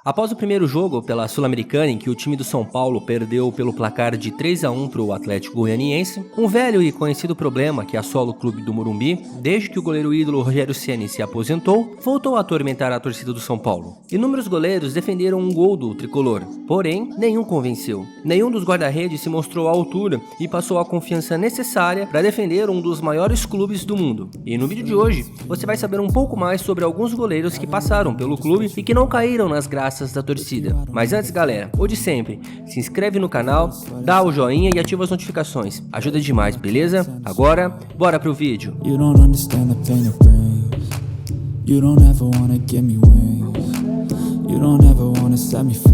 Após o primeiro jogo pela Sul-Americana, em que o time do São Paulo perdeu pelo placar de 3-1 para o Atlético Goianiense, um velho e conhecido problema que assola o clube do Morumbi, desde que o goleiro ídolo Rogério Ceni se aposentou, voltou a atormentar a torcida do São Paulo. Inúmeros goleiros defenderam um gol do tricolor, porém, nenhum convenceu. Nenhum dos guarda-redes se mostrou à altura e passou a confiança necessária para defender um dos maiores clubes do mundo. E no vídeo de hoje, você vai saber um pouco mais sobre alguns goleiros que passaram pelo clube e que não caíram nas graças da torcida. Mas antes, galera, o de sempre, se inscreve no canal, dá o joinha e ativa as notificações. Ajuda demais, beleza? Agora, bora pro vídeo.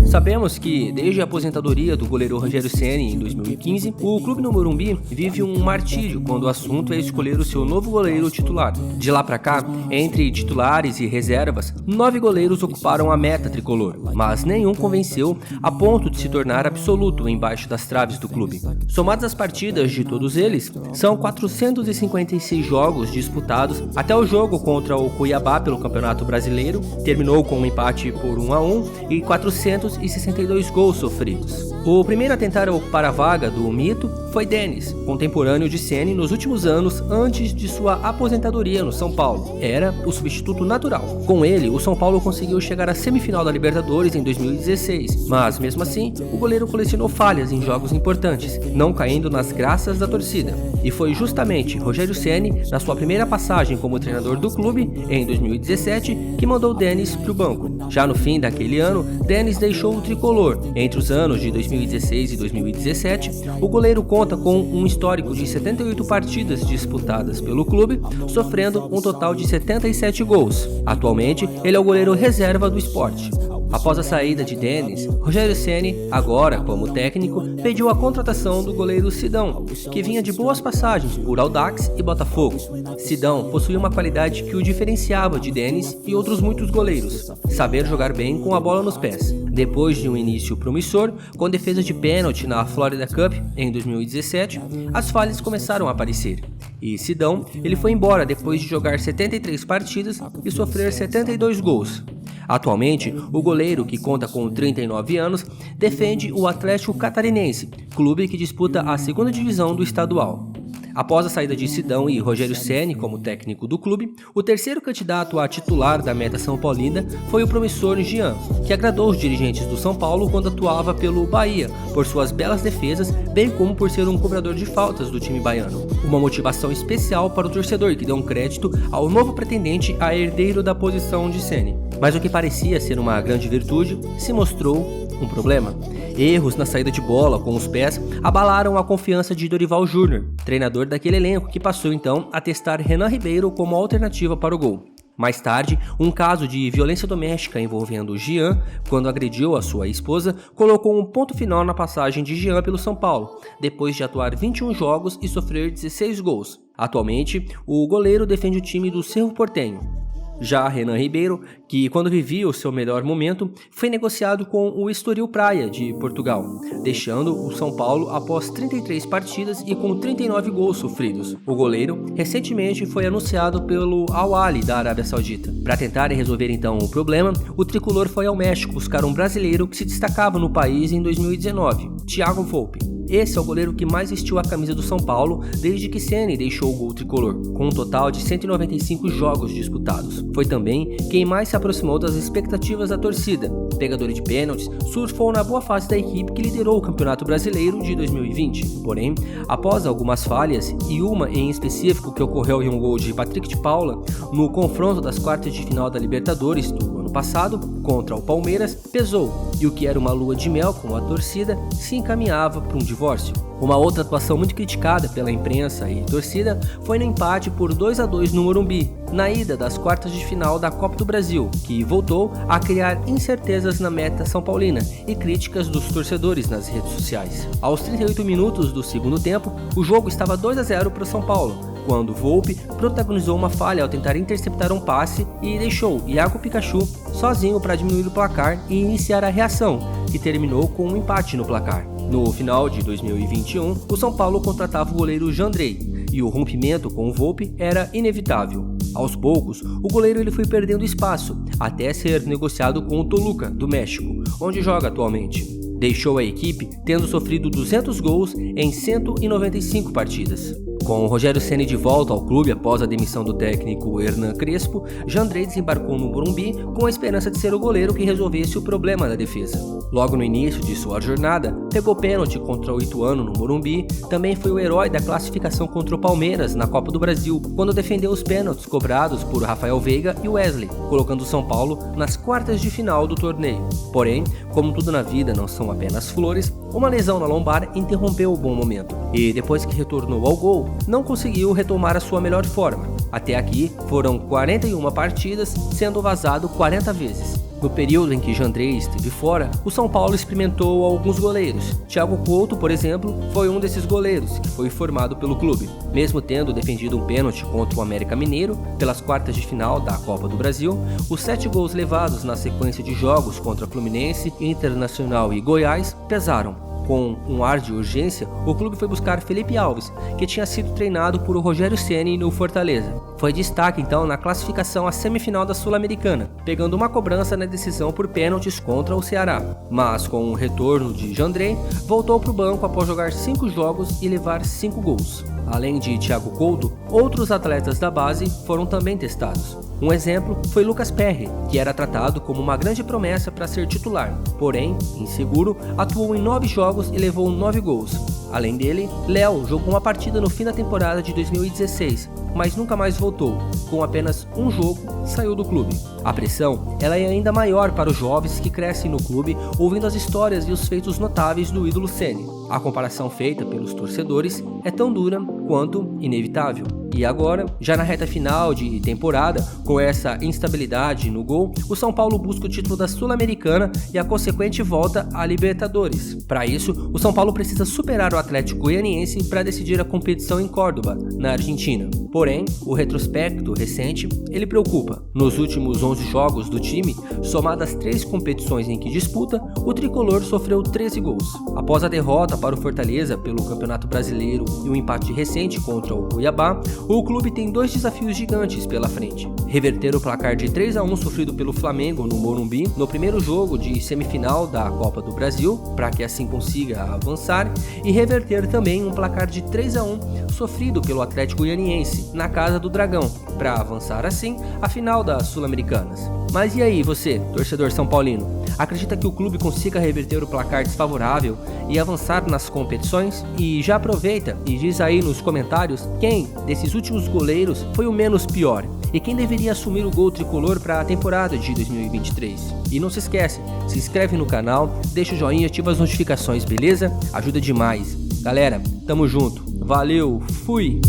Sabemos que, desde a aposentadoria do goleiro Rogério Ceni em 2015, o clube no Morumbi vive um martírio quando o assunto é escolher o seu novo goleiro titular. De lá pra cá, entre titulares e reservas, 9 goleiros ocuparam a meta tricolor, mas nenhum convenceu a ponto de se tornar absoluto embaixo das traves do clube. Somadas as partidas de todos eles, são 456 jogos disputados até o jogo contra o Cuiabá pelo Campeonato Brasileiro, terminou com um empate por 1-1 e 462 gols sofridos. O primeiro a tentar ocupar a vaga do mito foi Denis, contemporâneo de Ceni nos últimos anos antes de sua aposentadoria no São Paulo. Era o substituto natural. Com ele, o São Paulo conseguiu chegar à semifinal da Libertadores em 2016, mas mesmo assim, o goleiro colecionou falhas em jogos importantes, não caindo nas graças da torcida. E foi justamente Rogério Ceni, na sua primeira passagem como treinador do clube, em 2017, que mandou Denis para o banco. Já no fim daquele ano, Denis deixou o tricolor. Entre os anos de 2016 e 2017, o goleiro conta com um histórico de 78 partidas disputadas pelo clube, sofrendo um total de 77 gols. Atualmente, ele é o goleiro reserva do Sport. Após a saída de Denis, Rogério Ceni, agora como técnico, pediu a contratação do goleiro Sidão, que vinha de boas passagens por Audax e Botafogo. Sidão possuía uma qualidade que o diferenciava de Denis e outros muitos goleiros: saber jogar bem com a bola nos pés. Depois de um início promissor, com defesa de pênalti na Florida Cup em 2017, as falhas começaram a aparecer. E Sidão, ele foi embora depois de jogar 73 partidas e sofrer 72 gols. Atualmente, o goleiro, que conta com 39 anos, defende o Atlético Catarinense, clube que disputa a segunda divisão do estadual. Após a saída de Sidão e Rogério Ceni como técnico do clube, o terceiro candidato a titular da meta São Paulina foi o promissor Jean, que agradou os dirigentes do São Paulo quando atuava pelo Bahia, por suas belas defesas, bem como por ser um cobrador de faltas do time baiano. Uma motivação especial para o torcedor, que deu um crédito ao novo pretendente a herdeiro da posição de Ceni. Mas o que parecia ser uma grande virtude se mostrou um problema. Erros na saída de bola com os pés abalaram a confiança de Dorival Júnior, treinador daquele elenco, que passou então a testar Renan Ribeiro como alternativa para o gol. Mais tarde, um caso de violência doméstica envolvendo Jean, quando agrediu a sua esposa, colocou um ponto final na passagem de Jean pelo São Paulo, depois de atuar 21 jogos e sofrer 16 gols. Atualmente, o goleiro defende o time do Cerro Porteño. Já Renan Ribeiro, que quando vivia o seu melhor momento, foi negociado com o Estoril Praia de Portugal, deixando o São Paulo após 33 partidas e com 39 gols sofridos. O goleiro recentemente foi anunciado pelo Al Ahly da Arábia Saudita. Para tentar resolver então o problema, o tricolor foi ao México buscar um brasileiro que se destacava no país em 2019, Thiago Volpi. Esse é o goleiro que mais vestiu a camisa do São Paulo desde que Ceni deixou o gol tricolor, com um total de 195 jogos disputados. Foi também quem mais se aproximou das expectativas da torcida. Pegador de pênaltis, surfou na boa fase da equipe que liderou o Campeonato Brasileiro de 2020. Porém, após algumas falhas, e uma em específico que ocorreu em um gol de Patrick de Paula no confronto das quartas de final da Libertadores do ano passado contra o Palmeiras, pesou, e o que era uma lua de mel com a torcida se encaminhava para um divórcio. Uma outra atuação muito criticada pela imprensa e torcida foi no empate por 2-2 no Morumbi, na ida das quartas de final da Copa do Brasil, que voltou a criar incertezas na meta são paulina e críticas dos torcedores nas redes sociais. Aos 38 minutos do segundo tempo, o jogo estava 2-0 para o São Paulo, quando Volpi protagonizou uma falha ao tentar interceptar um passe e deixou Iago Pikachu sozinho para diminuir o placar e iniciar a reação, que terminou com um empate no placar. No final de 2021, o São Paulo contratava o goleiro Jandrei, e o rompimento com o Volpi era inevitável. Aos poucos, o goleiro ele foi perdendo espaço, até ser negociado com o Toluca, do México, onde joga atualmente. Deixou a equipe tendo sofrido 200 gols em 195 partidas. Com o Rogério Ceni de volta ao clube após a demissão do técnico Hernan Crespo, Jandrei desembarcou no Morumbi com a esperança de ser o goleiro que resolvesse o problema da defesa. Logo no início de sua jornada, pegou pênalti contra o Ituano no Morumbi, também foi o herói da classificação contra o Palmeiras na Copa do Brasil, quando defendeu os pênaltis cobrados por Rafael Veiga e Wesley, colocando o São Paulo nas quartas de final do torneio. Porém, como tudo na vida não são apenas flores, uma lesão na lombar interrompeu o bom momento, e depois que retornou ao gol, não conseguiu retomar a sua melhor forma. Até aqui, foram 41 partidas, sendo vazado 40 vezes. No período em que Jandrei esteve fora, o São Paulo experimentou alguns goleiros. Thiago Couto, por exemplo, foi um desses goleiros que foi formado pelo clube. Mesmo tendo defendido um pênalti contra o América Mineiro, pelas quartas de final da Copa do Brasil, os 7 gols levados na sequência de jogos contra Fluminense, Internacional e Goiás pesaram. Com um ar de urgência, o clube foi buscar Felipe Alves, que tinha sido treinado por Rogério Ceni no Fortaleza. Foi destaque então na classificação à semifinal da Sul-Americana, pegando uma cobrança na decisão por pênaltis contra o Ceará. Mas com o retorno de Jandrei, voltou para o banco após jogar 5 jogos e levar 5 gols. Além de Thiago Couto, outros atletas da base foram também testados. Um exemplo foi Lucas Perry, que era tratado como uma grande promessa para ser titular, porém, inseguro, atuou em 9 jogos e levou 9 gols. Além dele, Léo jogou uma partida no fim da temporada de 2016, mas nunca mais voltou. Com apenas um jogo, saiu do clube. A pressão ela é ainda maior para os jovens que crescem no clube ouvindo as histórias e os feitos notáveis do ídolo Ceni. A comparação feita pelos torcedores é tão dura quanto inevitável. E agora, já na reta final de temporada, com essa instabilidade no gol, o São Paulo busca o título da Sul-Americana e a consequente volta à Libertadores. Para isso, o São Paulo precisa superar o Atlético Goianiense para decidir a competição em Córdoba, na Argentina. Porém, o retrospecto recente, ele preocupa. Nos últimos 11 jogos do time, somadas 3 competições em que disputa, o tricolor sofreu 13 gols. Após a derrota para o Fortaleza pelo Campeonato Brasileiro e um empate recente contra o Cuiabá, o clube tem 2 desafios gigantes pela frente. Reverter o placar de 3-1 sofrido pelo Flamengo no Morumbi no primeiro jogo de semifinal da Copa do Brasil, para que assim consiga avançar, e reverter também um placar de 3-1 sofrido pelo Atlético Goianiense na Casa do Dragão, para avançar assim à final das Sul-Americanas. Mas e aí você, torcedor são paulino? Acredita que o clube consiga reverter o placar desfavorável e avançar nas competições? E já aproveita e diz aí nos comentários quem desses últimos goleiros foi o menos pior e quem deveria assumir o gol tricolor para a temporada de 2023. E não se esquece, se inscreve no canal, deixa o joinha e ativa as notificações, beleza? Ajuda demais. Galera, tamo junto. Valeu, fui!